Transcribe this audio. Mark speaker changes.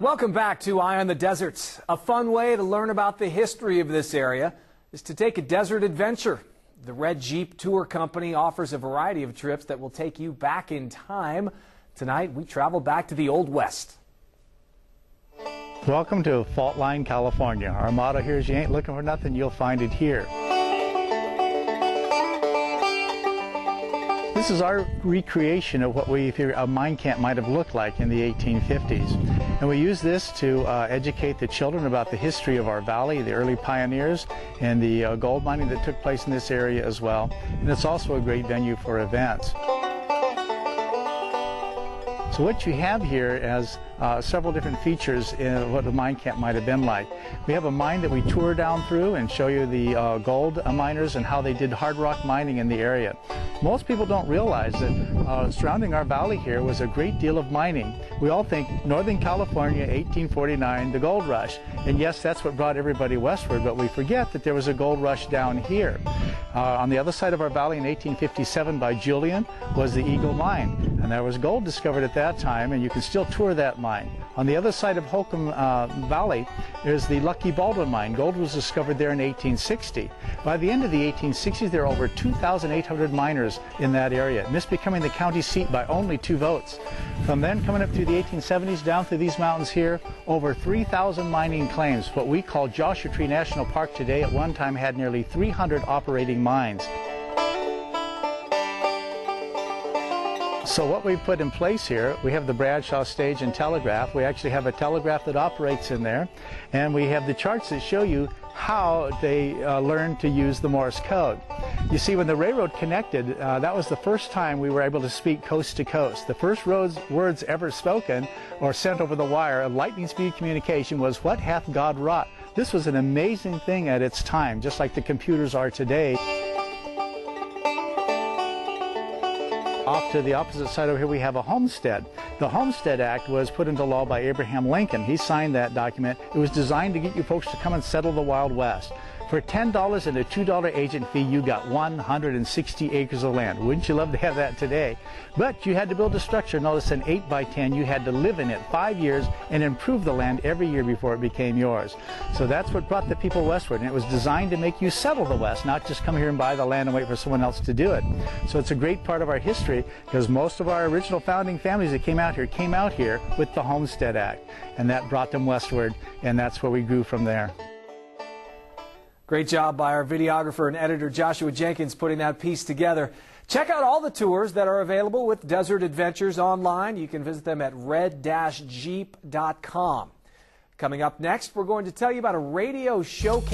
Speaker 1: Welcome back to Eye on the Desert. A fun way to learn about the history of this area is to take a desert adventure. The Red Jeep Tour Company offers a variety of trips that will take you back in time. Tonight, we travel back to the Old West.
Speaker 2: Welcome to Fault Line, California. Our motto here is you ain't looking for nothing, you'll find it here. This is our recreation of what we figure a mine camp might have looked like in the 1850s. And we use this to educate the children about the history of our valley, the early pioneers, and the gold mining that took place in this area as well. And it's also a great venue for events. So what you have here is several different features in what the mine camp might have been like. We have a mine that we tour down through and show you the gold miners and how they did hard rock mining in the area. Most people don't realize that surrounding our valley here was a great deal of mining. We all think Northern California, 1849, the gold rush. And yes, that's what brought everybody westward, but we forget that there was a gold rush down here. On the other side of our valley in 1857 by Julian was the Eagle Mine. And there was gold discovered at that time, and you can still tour that mine. On the other side of Holcomb Valley is the Lucky Baldwin Mine. Gold was discovered there in 1860. By the end of the 1860s, there were over 2,800 miners in that area. It missed becoming the county seat by only 2 votes. From then, coming up through the 1870s, down through these mountains here, over 3,000 mining claims. What we call Joshua Tree National Park today at one time had nearly 300 operating mines. So what we've put in place here, we have the Bradshaw stage and telegraph. We actually have a telegraph that operates in there. And we have the charts that show you how they learned to use the Morse code. You see, when the railroad connected, that was the first time we were able to speak coast to coast. The first words ever spoken or sent over the wire of lightning speed communication was, "What hath God wrought?" This was an amazing thing at its time, just like the computers are today. Off to the opposite side over here we have a homestead. The Homestead Act was put into law by Abraham Lincoln. He signed that document. It was designed to get you folks to come and settle the Wild West. For $10 and a $2 agent fee, you got 160 acres of land. Wouldn't you love to have that today? But you had to build a structure. Notice an 8 by 10. You had to live in it 5 years and improve the land every year before it became yours. So that's what brought the people westward. And it was designed to make you settle the West, not just come here and buy the land and wait for someone else to do it. So it's a great part of our history because most of our original founding families that came out here with the Homestead Act. And that brought them westward, and that's where we grew from there.
Speaker 1: Great job by our videographer and editor Joshua Jenkins putting that piece together. Check out all the tours that are available with Desert Adventures online. You can visit them at red-jeep.com. Coming up next, we're going to tell you about a radio showcase